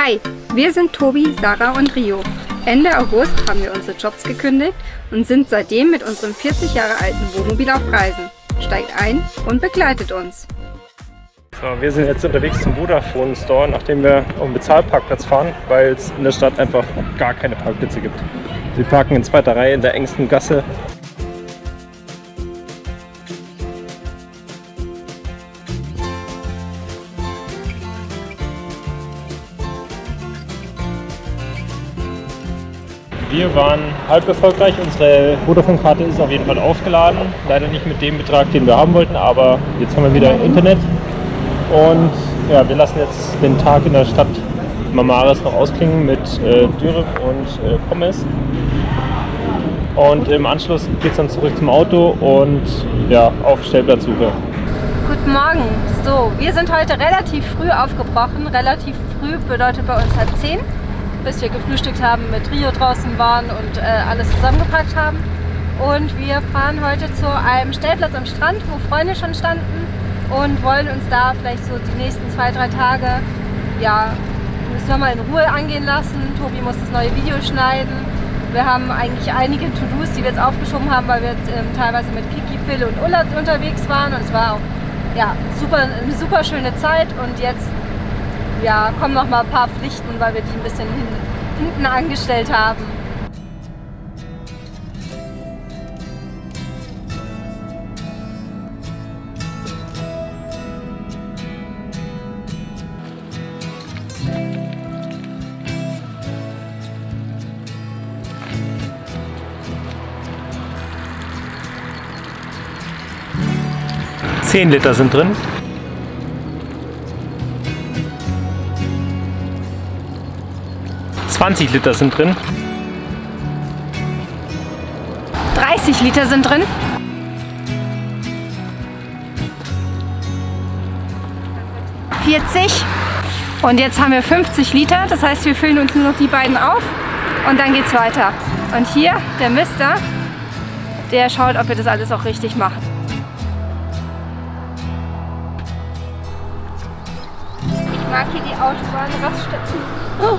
Hi, wir sind Tobi, Sarah und Rio. Ende August haben wir unsere Jobs gekündigt und sind seitdem mit unserem 40 Jahre alten Wohnmobil auf Reisen. Steigt ein und begleitet uns. So, wir sind jetzt unterwegs zum Vodafone Store, nachdem wir auf den Bezahlparkplatz fahren, weil es in der Stadt einfach gar keine Parkplätze gibt. Wir parken in zweiter Reihe in der engsten Gasse. Wir waren halb erfolgreich, unsere Vodafone-Karte ist auf jeden Fall aufgeladen. Leider nicht mit dem Betrag, den wir haben wollten, aber jetzt haben wir wieder Internet. Und ja, wir lassen jetzt den Tag in der Stadt Marmaris noch ausklingen mit Dürüm und Pommes. Und im Anschluss geht es dann zurück zum Auto und ja, auf Stellplatzsuche. Guten Morgen. So, wir sind heute relativ früh aufgebrochen. Relativ früh bedeutet bei uns 9:30, bis wir gefrühstückt haben, mit Rio draußen waren und alles zusammengepackt haben. Und wir fahren heute zu einem Stellplatz am Strand, wo Freunde schon standen und wollen uns da vielleicht so die nächsten 2-3 Tage ja, nochmal in Ruhe angehen lassen. Tobi muss das neue Video schneiden. Wir haben eigentlich einige To-Dos, die wir jetzt aufgeschoben haben, weil wir teilweise mit Kiki, Phil und Ulla unterwegs waren. Und es war auch ja, eine super schöne Zeit. Und jetzt ja, kommen noch mal ein paar Pflichten, weil wir die ein bisschen hinten angestellt haben. $10 Liter sind drin. $20 Liter sind drin. 30 Liter sind drin. 40. Und jetzt haben wir 50 Liter. Das heißt, wir füllen uns nur noch die beiden auf und dann geht's weiter. Und hier der Mister, der schaut, ob wir das alles auch richtig machen. Ich mag hier die Autobahn-Raststätten. Oh.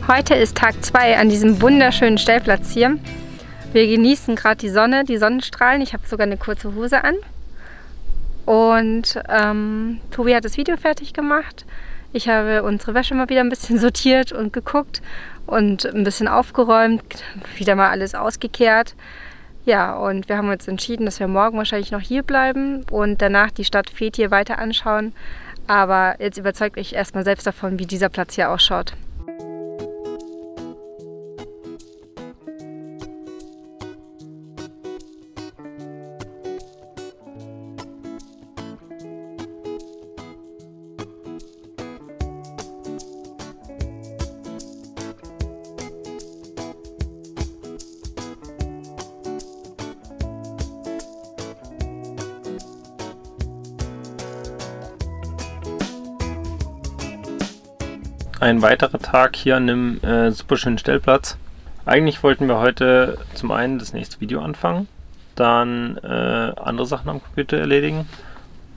Heute ist Tag 2 an diesem wunderschönen Stellplatz hier. Wir genießen gerade die Sonne, die Sonnenstrahlen. Ich habe sogar eine kurze Hose an. Und Tobi hat das Video fertig gemacht. Ich habe unsere Wäsche mal wieder ein bisschen sortiert und geguckt und ein bisschen aufgeräumt, wieder mal alles ausgekehrt. Ja, und wir haben uns entschieden, dass wir morgen wahrscheinlich noch hier bleiben und danach die Stadt Fethiye weiter anschauen. Aber jetzt überzeugt euch erstmal selbst davon, wie dieser Platz hier ausschaut. Ein weiterer Tag hier an einem super schönen Stellplatz. Eigentlich wollten wir heute zum einen das nächste Video anfangen, dann andere Sachen am Computer erledigen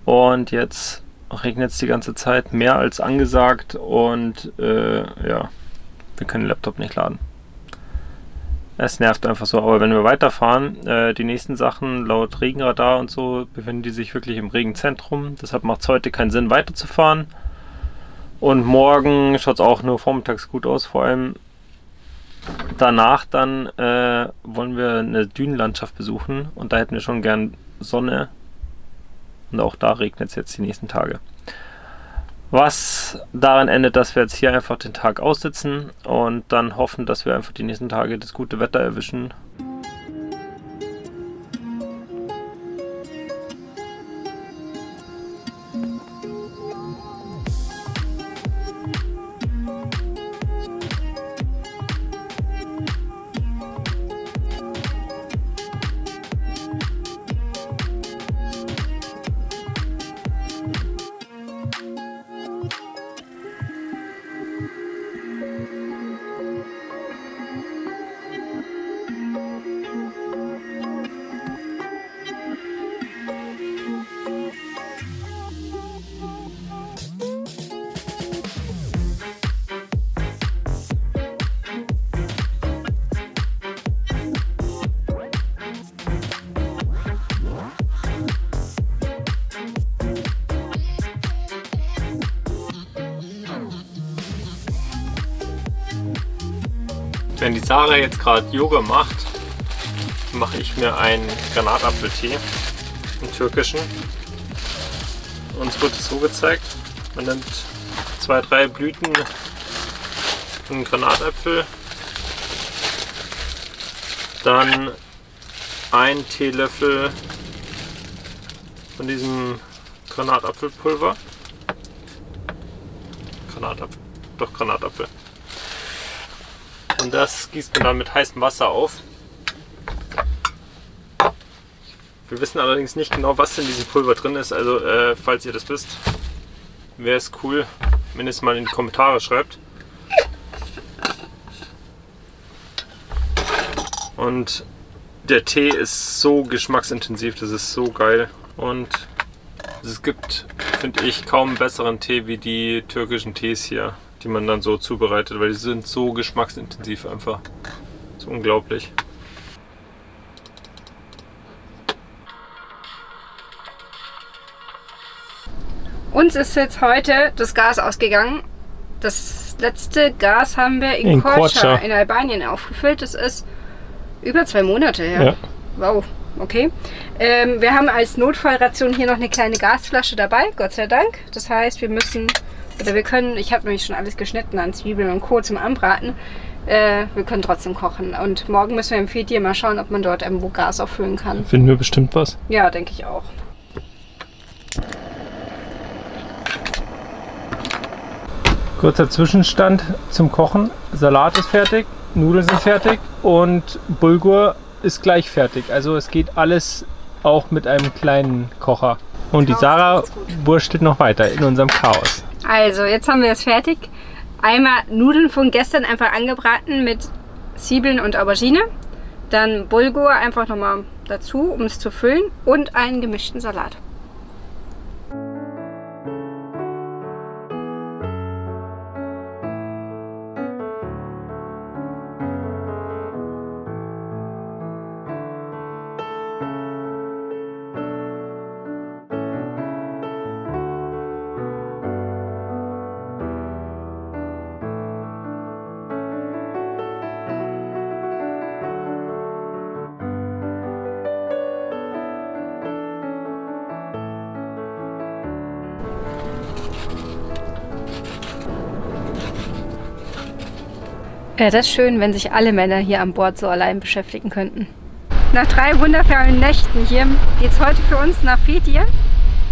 und jetzt regnet es die ganze Zeit, mehr als angesagt und ja, wir können den Laptop nicht laden. Es nervt einfach so, aber wenn wir weiterfahren, die nächsten Sachen laut Regenradar und so befinden die sich wirklich im Regenzentrum, deshalb macht es heute keinen Sinn weiterzufahren. Und morgen schaut es auch nur vormittags gut aus, vor allem danach dann wollen wir eine Dünenlandschaft besuchen und da hätten wir schon gern Sonne und auch da regnet es jetzt die nächsten Tage. Was daran endet, dass wir jetzt hier einfach den Tag aussitzen und dann hoffen, dass wir einfach die nächsten Tage das gute Wetter erwischen. Wenn die Sarah jetzt gerade Yoga macht, mache ich mir einen Granatapfeltee, einen türkischen. Uns wird es so gezeigt, man nimmt 2-3 Blüten, einen Granatapfel, dann einen Teelöffel von diesem Granatapfelpulver. Granatapfel. Und das gießt man dann mit heißem Wasser auf. Wir wissen allerdings nicht genau, was in diesem Pulver drin ist. Also falls ihr das wisst, wäre es cool, wenn ihr es mal in die Kommentare schreibt. Und der Tee ist so geschmacksintensiv, das ist so geil. Und es gibt, finde ich, kaum einen besseren Tee wie die türkischen Tees hier, die man dann so zubereitet, weil die sind so geschmacksintensiv einfach. Das ist unglaublich. Uns ist jetzt heute das Gas ausgegangen. Das letzte Gas haben wir in Korça in Albanien aufgefüllt. Das ist über 2 Monate her. Ja. Wow, okay. Wir haben als Notfallration hier noch eine kleine Gasflasche dabei, Gott sei Dank. Das heißt, wir können, ich habe nämlich schon alles geschnitten an Zwiebeln und Co. zum Anbraten. Wir können trotzdem kochen. Und morgen müssen wir im Fethiye mal schauen, ob man dort irgendwo Gas auffüllen kann. Finden wir bestimmt was. Ja, denke ich auch. Kurzer Zwischenstand zum Kochen. Salat ist fertig, Nudeln sind fertig und Bulgur ist gleich fertig. Also es geht alles auch mit einem kleinen Kocher. Und die Sarah wurstelt noch weiter in unserem Chaos. Also jetzt haben wir es fertig. Einmal Nudeln von gestern einfach angebraten mit Zwiebeln und Aubergine. Dann Bulgur einfach nochmal dazu, um es zu füllen. Und einen gemischten Salat. Ja, das ist schön, wenn sich alle Männer hier an Bord so allein beschäftigen könnten. Nach 3 wundervollen Nächten hier geht es heute für uns nach Fethiye.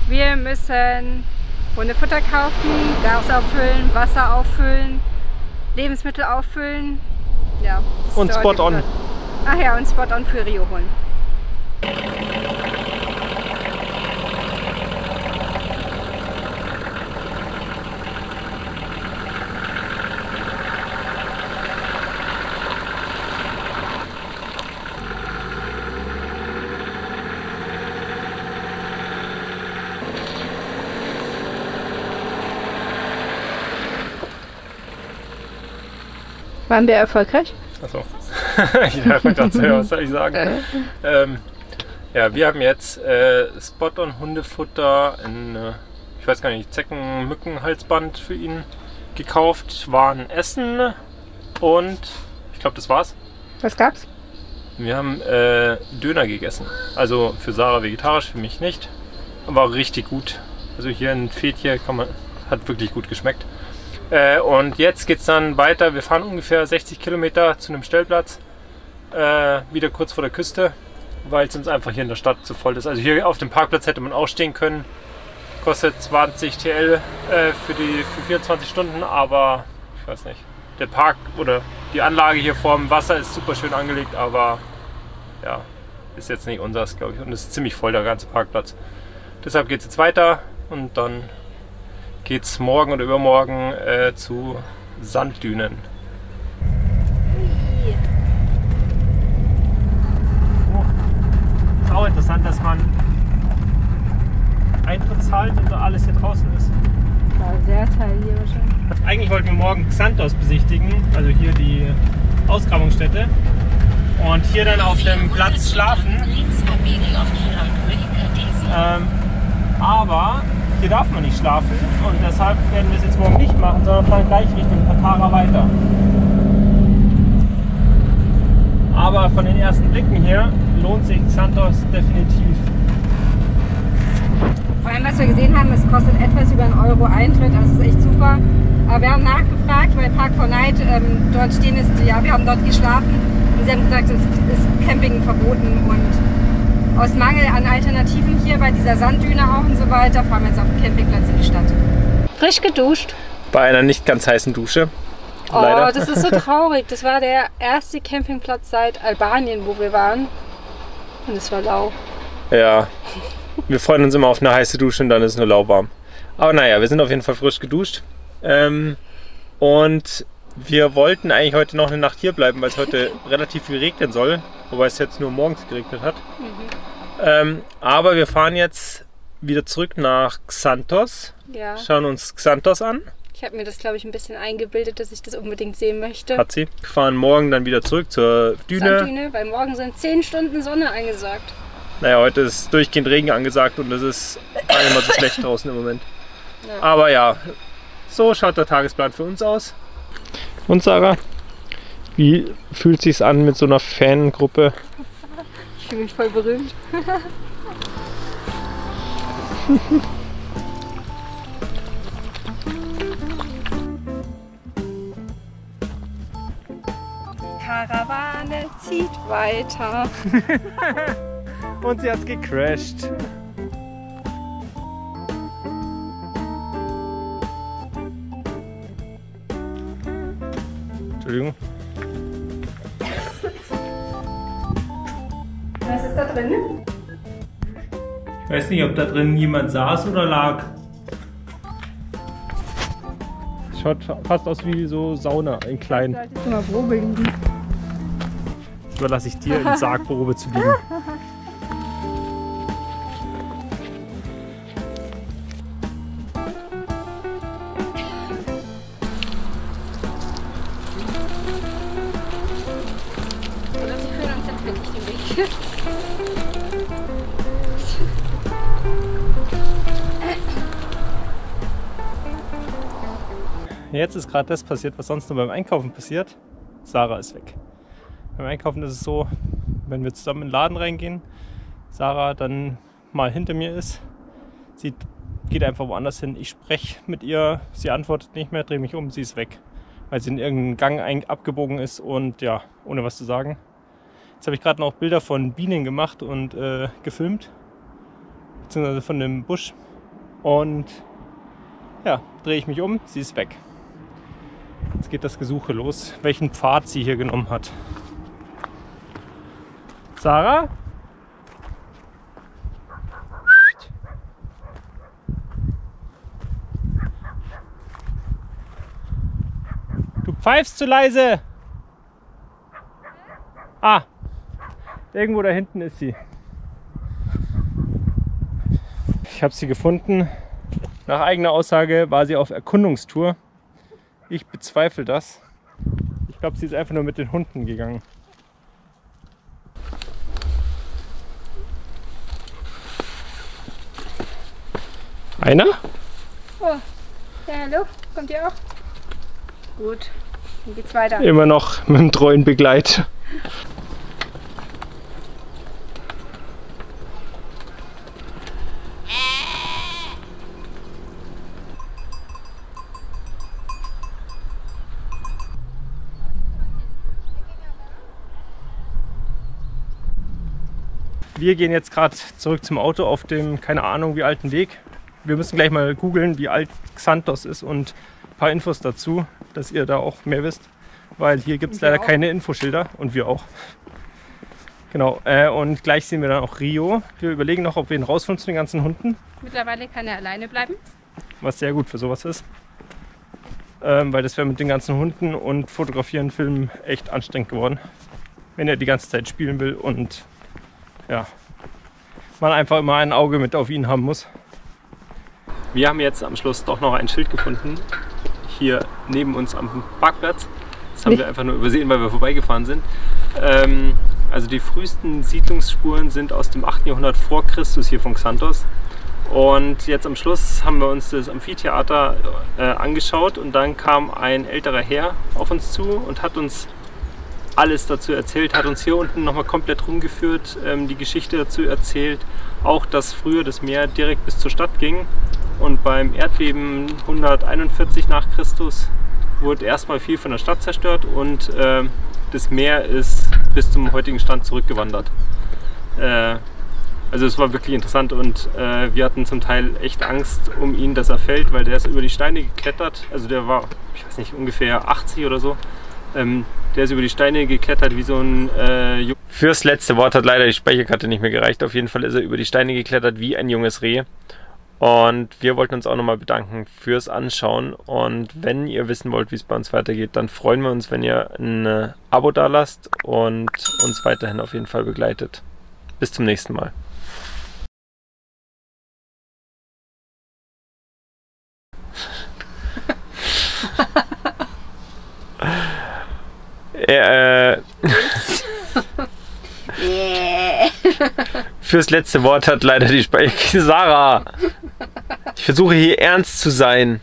Wir müssen Hundefutter kaufen, Gas auffüllen, Wasser auffüllen, Lebensmittel auffüllen. Ja, und Spot-on. Ach ja, und Spot-on für Rio holen. Waren wir erfolgreich? Achso. Ich dachte gerade, was soll ich sagen? Ja, wir haben jetzt Spot-on Hundefutter in, ich weiß gar nicht, Zecken-Mücken-Halsband für ihn gekauft. Waren Essen und ich glaube, das war's. Was gab's? Wir haben Döner gegessen. Also für Sarah vegetarisch, für mich nicht. War richtig gut. Also hier in Fethiye hat wirklich gut geschmeckt. Und jetzt geht es dann weiter. Wir fahren ungefähr 60 Kilometer zu einem Stellplatz, wieder kurz vor der Küste, weil es uns einfach hier in der Stadt zu voll ist. Also hier auf dem Parkplatz hätte man auch stehen können. Kostet 20 TL für 24 Stunden, aber ich weiß nicht. Der Park oder die Anlage hier vorm Wasser ist super schön angelegt, aber ja, ist jetzt nicht unseres, glaube ich. Und es ist ziemlich voll, der ganze Parkplatz. Deshalb geht es jetzt weiter und dann geht es morgen oder übermorgen zu Sanddünen. Ist auch interessant, dass man Eintritt zahlt und alles hier draußen ist. Ja, sehr Teil hier wahrscheinlich. Eigentlich wollten wir morgen Xanthos besichtigen, also hier die Ausgrabungsstätte. Und hier dann auf dem Platz schlafen. Aber hier darf man nicht schlafen und deshalb werden wir es jetzt morgen nicht machen, sondern fahren gleich Richtung Patara weiter. Aber von den ersten Blicken hier lohnt sich Xanthos definitiv. Vor allem, was wir gesehen haben, es kostet etwas über €1 Eintritt, also ist echt super. Aber wir haben nachgefragt bei Park4Night, dort stehen ist, ja, wir haben dort geschlafen und sie haben gesagt, es ist Camping verboten und aus Mangel an Alternativen hier bei dieser Sanddüne auch und so weiter, fahren wir jetzt auf den Campingplatz in die Stadt. Frisch geduscht. Bei einer nicht ganz heißen Dusche. Oh, Leider. das ist so traurig. Das war der erste Campingplatz seit Albanien, wo wir waren. Und es war lau. Ja, wir freuen uns immer auf eine heiße Dusche und dann ist es nur lauwarm. Aber naja, wir sind auf jeden Fall frisch geduscht. Und wir wollten eigentlich heute noch eine Nacht hier bleiben, weil es heute relativ viel regnen soll. Wobei es jetzt nur morgens geregnet hat. Aber wir fahren jetzt wieder zurück nach Xanthos. Ja. Schauen uns Xanthos an. Ich habe mir das, glaube ich, ein bisschen eingebildet, dass ich das unbedingt sehen möchte. Hat sie. Wir fahren morgen dann wieder zurück zur Düne. Sanddüne, weil morgen sind 10 Stunden Sonne angesagt. Naja, heute ist durchgehend Regen angesagt und es ist gar nicht mal so schlecht draußen im Moment. Ja. Aber ja, so schaut der Tagesplan für uns aus. Und Sarah, wie fühlt es sich an mit so einer Fangruppe? Ich fühle mich voll berühmt. Karawane zieht weiter. Und sie hat gecrashed. Entschuldigung. Was ist da drin? Ich weiß nicht, ob da drin jemand saß oder lag. Schaut fast aus wie so Sauna, in klein. Solltest du mal Probe liegen. Das überlasse ich dir, in Sargprobe zu liegen. Jetzt ist gerade das passiert, was sonst nur beim Einkaufen passiert. Sarah ist weg. Beim Einkaufen ist es so, wenn wir zusammen in den Laden reingehen, Sarah dann mal hinter mir ist, sie geht einfach woanders hin. Ich spreche mit ihr, sie antwortet nicht mehr, drehe mich um, sie ist weg. Weil sie in irgendeinen Gang abgebogen ist und ja, ohne was zu sagen. Jetzt habe ich gerade noch Bilder von Bienen gemacht und gefilmt, beziehungsweise von dem Busch. Und ja, drehe ich mich um, sie ist weg. Jetzt geht das Gesuche los, welchen Pfad sie hier genommen hat. Sarah? Du pfeifst zu leise! Ah! Irgendwo da hinten ist sie. Ich habe sie gefunden. Nach eigener Aussage war sie auf Erkundungstour. Ich bezweifle das. Ich glaube, sie ist einfach nur mit den Hunden gegangen. Einer? Oh, ja, hallo, kommt ihr auch? Gut, dann geht's weiter. Immer noch mit dem treuen Begleiter. Wir gehen jetzt gerade zurück zum Auto auf dem, keine Ahnung wie alten Weg. Wir müssen gleich mal googeln, wie alt Xanthos ist und ein paar Infos dazu, dass ihr da auch mehr wisst. Weil hier gibt es leider keine Infoschilder und wir auch. Genau, und gleich sehen wir dann auch Rio. Wir überlegen noch, ob wir ihn rausholen zu den ganzen Hunden. Mittlerweile kann er alleine bleiben. Was sehr gut für sowas ist. Weil das wäre mit den ganzen Hunden und Fotografieren, Filmen echt anstrengend geworden. Wenn er die ganze Zeit spielen will und ja, man einfach immer ein Auge mit auf ihn haben muss. Wir haben jetzt am Schluss doch noch ein Schild gefunden, hier neben uns am Parkplatz. Das haben wir einfach nur übersehen, weil wir vorbeigefahren sind. Also die frühesten Siedlungsspuren sind aus dem 8. Jahrhundert vor Christus hier von Xanthos. Und jetzt am Schluss haben wir uns das Amphitheater angeschaut und dann kam ein älterer Herr auf uns zu und hat uns alles dazu erzählt, hat uns hier unten nochmal komplett rumgeführt, die Geschichte dazu erzählt, auch dass früher das Meer direkt bis zur Stadt ging und beim Erdbeben 141 nach Christus wurde erstmal viel von der Stadt zerstört und das Meer ist bis zum heutigen Stand zurückgewandert. Also es war wirklich interessant und wir hatten zum Teil echt Angst um ihn, dass er fällt, weil der ist über die Steine geklettert. Also der war, ich weiß nicht, ungefähr 80 oder so. Der ist über die Steine geklettert wie so ein Fürs letzte Wort hat leider die Speicherkarte nicht mehr gereicht. Auf jeden Fall ist er über die Steine geklettert wie ein junges Reh. Und wir wollten uns auch nochmal bedanken fürs Anschauen. Und wenn ihr wissen wollt, wie es bei uns weitergeht, dann freuen wir uns, wenn ihr ein Abo da lasst und uns weiterhin auf jeden Fall begleitet. Bis zum nächsten Mal. Fürs letzte Wort hat leider die Speicherkarte. Sarah! Ich versuche hier ernst zu sein.